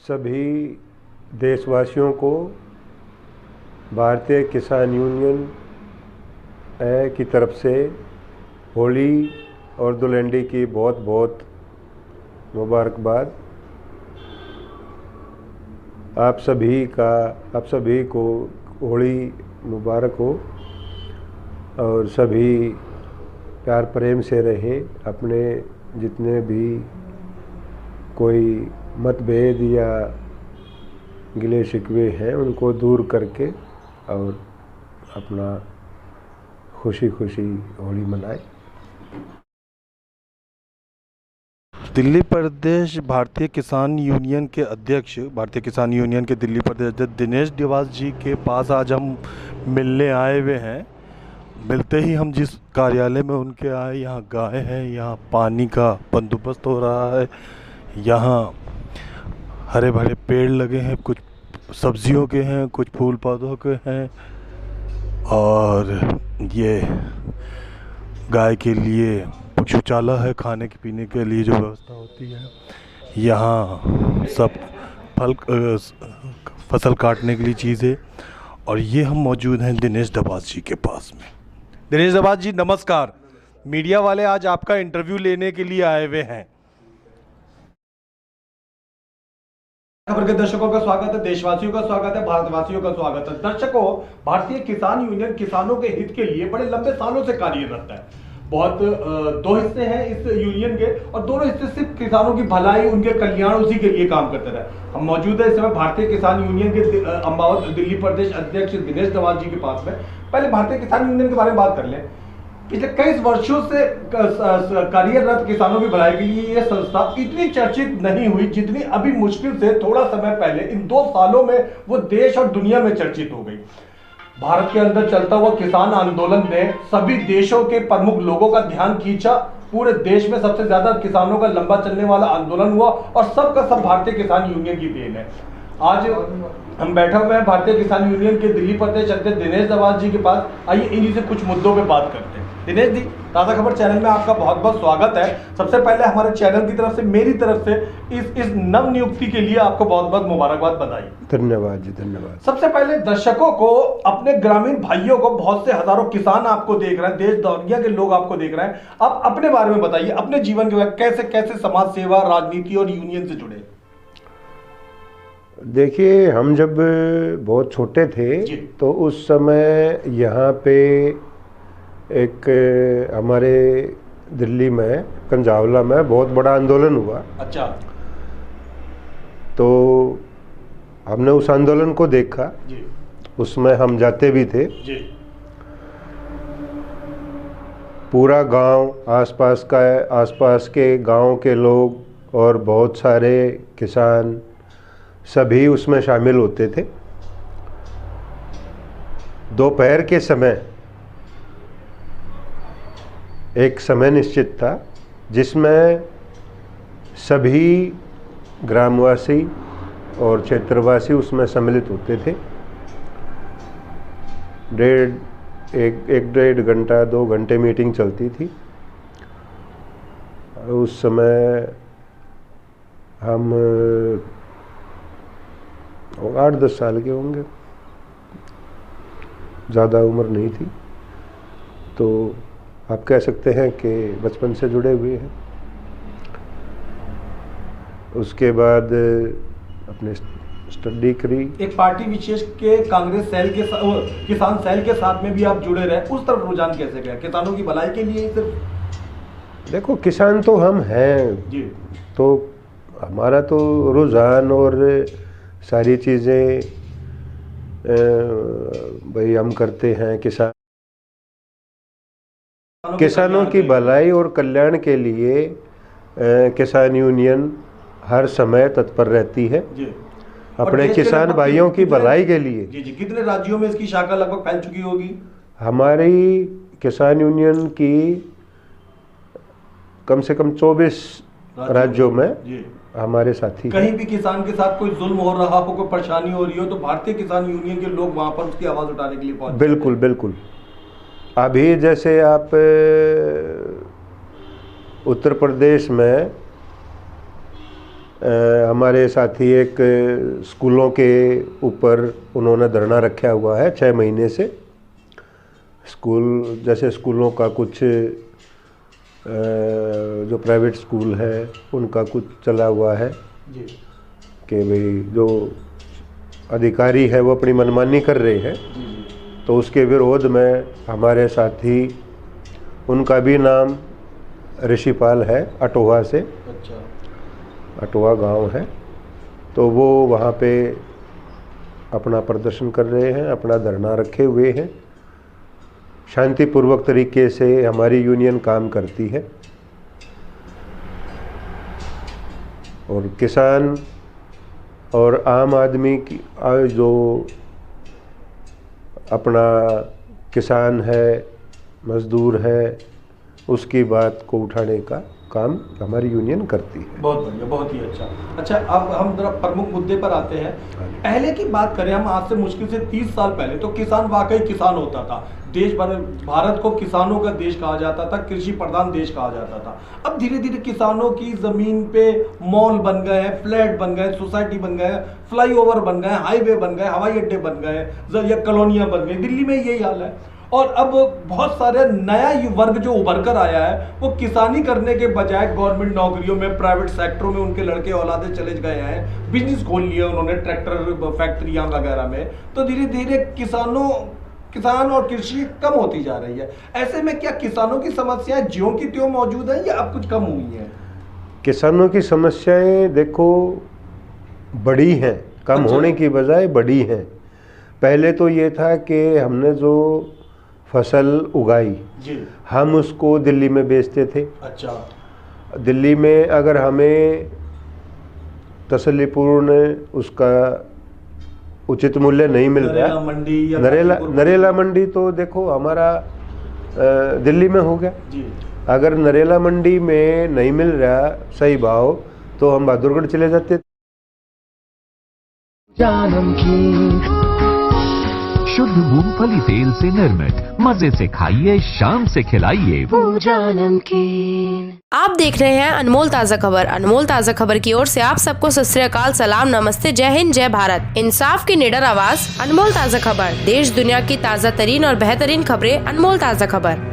सभी देशवासियों को भारतीय किसान यूनियन की तरफ से होली और धुलंडी की बहुत बहुत मुबारकबाद। आप सभी को होली मुबारक हो और सभी प्यार प्रेम से रहे। अपने जितने भी कोई मतभेद या गिले शिकवे हैं उनको दूर करके और अपना खुशी खुशी होली मनाए। दिल्ली प्रदेश भारतीय किसान यूनियन के अध्यक्ष, भारतीय किसान यूनियन के दिल्ली प्रदेश अध्यक्ष दिनेश देवास जी के पास आज हम मिलने आए हुए हैं। मिलते ही हम जिस कार्यालय में उनके आए, यहाँ गाय हैं, यहाँ पानी का बंदोबस्त हो रहा है, यहाँ हरे भरे पेड़ लगे हैं, कुछ सब्जियों के हैं, कुछ फूल पौधों के हैं और ये गाय के लिए पशुचाला है, खाने के पीने के लिए जो व्यवस्था होती है। यहाँ सब फसल काटने के लिए चीज़ें। और ये हम मौजूद हैं दिनेश देवास जी के पास में। दिनेश देवास जी नमस्कार। मीडिया वाले आज आपका इंटरव्यू लेने के लिए आए हुए हैं। खबर के दर्शकों का स्वागत है, देशवासियों का स्वागत है, भारतवासियों का स्वागत है। दर्शकों, भारतीय किसान यूनियन किसानों के हित के लिए बड़े लंबे सालों से कार्यरत है। बहुत दो हिस्से हैं इस यूनियन के और दोनों हिस्से सिर्फ किसानों की भलाई, उनके कल्याण, उसी के लिए काम करते रहे। हम मौजूद है इस समय भारतीय किसान यूनियन के अम्बावत दिल्ली प्रदेश अध्यक्ष दिनेश देवास जी के पास में। पहले भारतीय किसान यूनियन के बारे में बात कर लें। पिछले कई वर्षों से कार्यरत किसानों की भलाई के लिए यह संस्था इतनी चर्चित नहीं हुई जितनी अभी मुश्किल से थोड़ा समय पहले इन 2 सालों में वो देश और दुनिया में चर्चित हो गई। भारत के अंदर चलता हुआ किसान आंदोलन ने सभी देशों के प्रमुख लोगों का ध्यान खींचा। पूरे देश में सबसे ज्यादा किसानों का लंबा चलने वाला आंदोलन हुआ और सबका सब भारतीय किसान यूनियन की देन है। आज हम बैठे हुए हैं भारतीय किसान यूनियन के दिल्ली प्रदेश अध्यक्ष दिनेश देवास जी के पास। आइए इन्हीं से कुछ मुद्दों पे बात करते हैं। दिनेश जी, ताज़ा खबर चैनल में आपका बहुत बहुत स्वागत है। सबसे पहले हमारे चैनल की तरफ से, मेरी तरफ से इस नव नियुक्ति के लिए आपको बहुत बहुत मुबारकबाद, बधाई। धन्यवाद जी, धन्यवाद। सबसे पहले दर्शकों को, अपने ग्रामीण भाइयों को, बहुत से हजारों किसान आपको देख रहे हैं, देश दुनिया के लोग आपको देख रहे हैं। आप अपने बारे में बताइए, अपने जीवन के बारे में, कैसे कैसे समाज सेवा, राजनीति और यूनियन से जुड़े। देखिए, हम जब बहुत छोटे थे तो उस समय यहाँ पे एक हमारे दिल्ली में कंजावला में बहुत बड़ा आंदोलन हुआ। अच्छा। तो हमने उस आंदोलन को देखा जी। उसमें हम जाते भी थे जी। पूरा गांव, आसपास के गांव के लोग और बहुत सारे किसान सभी उसमें शामिल होते थे। दोपहर के समय एक समय निश्चित था जिसमें सभी ग्रामवासी और क्षेत्रवासी उसमें सम्मिलित होते थे। एक डेढ़ घंटा 2 घंटे मीटिंग चलती थी। उस समय हम 8-10 साल के होंगे, ज़्यादा उम्र नहीं थी। तो आप कह सकते हैं कि बचपन से जुड़े हुए हैं। उसके बाद अपने स्टडी करी। एक पार्टी विशेष के कांग्रेस सेल के किसान सेल के साथ में भी आप जुड़े रहे, उस तरफ रुझान कैसे गया? किसानों की भलाई के लिए सिर्फ? देखो, किसान तो हम हैं जी। तो हमारा तो रुझान और सारी चीज़ें भाई हम करते हैं। किसानों की भलाई और कल्याण के लिए किसान यूनियन हर समय तत्पर रहती है जी। अपने किसान भाइयों की भलाई के लिए। जी जी। कितने राज्यों में इसकी शाखा लगभग फैल चुकी होगी? हमारी किसान यूनियन की कम से कम 24 राज्यों में जी। हमारे साथी। कहीं भी किसान के साथ कोई जुल्म हो रहा हो, कोई परेशानी हो रही हो, तो भारतीय किसान यूनियन के लोग वहां पर उसकी आवाज उठाने के लिए पहुंचते हैं। बिल्कुल बिल्कुल। अभी जैसे आप उत्तर प्रदेश में हमारे साथी एक स्कूलों के ऊपर उन्होंने धरना रखा हुआ है 6 महीने से। स्कूल जैसे स्कूलों का कुछ जो प्राइवेट स्कूल है उनका कुछ चला हुआ है जी। कि भाई जो अधिकारी है वो अपनी मनमानी कर रहे हैं, तो उसके विरोध में हमारे साथी, उनका भी नाम ऋषिपाल है, अटोहा से। अच्छा। अटोहा गांव है, तो वो वहाँ पे अपना प्रदर्शन कर रहे हैं, अपना धरना रखे हुए हैं। शांतिपूर्वक तरीके से हमारी यूनियन काम करती है और किसान और आम आदमी की जो अपना किसान है, मजदूर है, उसकी बात को उठाने का काम हमारी यूनियन करती है। बहुत बढ़िया, बहुत ही अच्छा। अच्छा, अब हम जरा प्रमुख मुद्दे पर आते हैं। पहले की बात करें हम, आज से मुश्किल से 30 साल पहले तो किसान वाकई किसान होता था। देश भर भारत को किसानों का देश कहा जाता था, कृषि प्रधान देश कहा जाता था। अब धीरे धीरे किसानों की जमीन पे मॉल बन गए हैं, फ्लैट बन गए, सोसाइटी बन गए, फ्लाईओवर बन गए, हाईवे बन गए, हवाई अड्डे बन गए या कॉलोनियां बन गई। दिल्ली में यही हाल है। और अब बहुत सारे नया वर्ग जो उभर कर आया है वो किसानी करने के बजाय गवर्नमेंट नौकरियों में, प्राइवेट सेक्टरों में उनके लड़के औलादे चले गए हैं, बिजनेस खोल लिए उन्होंने, ट्रैक्टर फैक्ट्रियां वगैरह में। तो धीरे धीरे किसान और कृषि कम होती जा रही है। ऐसे में क्या किसानों की समस्याएं ज्यों की त्यों मौजूद है या अब कुछ कम हुई है? किसानों की समस्याएं देखो बड़ी हैं, कम होने की बजाय बड़ी हैं। पहले तो ये था कि हमने जो फसल उगाई जी, हम उसको दिल्ली में बेचते थे। अच्छा। दिल्ली में अगर हमें तसल्लीपूर्ण उसका उचित मूल्य नहीं मिल रहा, नरेला मंडी तो देखो हमारा दिल्ली में हो गया जी। अगर नरेला मंडी में नहीं मिल रहा सही भाव तो हम बहादुरगढ़ चले जाते। शुद्ध मूंगफली तेल से निर्मित, मजे से खाइए, शाम से खिलाइए। आप देख रहे हैं अनमोल ताज़ा खबर। अनमोल ताज़ा खबर की ओर से आप सबको सत श्री अकाल, सलाम, नमस्ते, जय हिंद, जय भारत। इंसाफ की निडर आवाज, अनमोल ताज़ा खबर। देश दुनिया की ताज़ा तरीन और बेहतरीन खबरें, अनमोल ताज़ा खबर।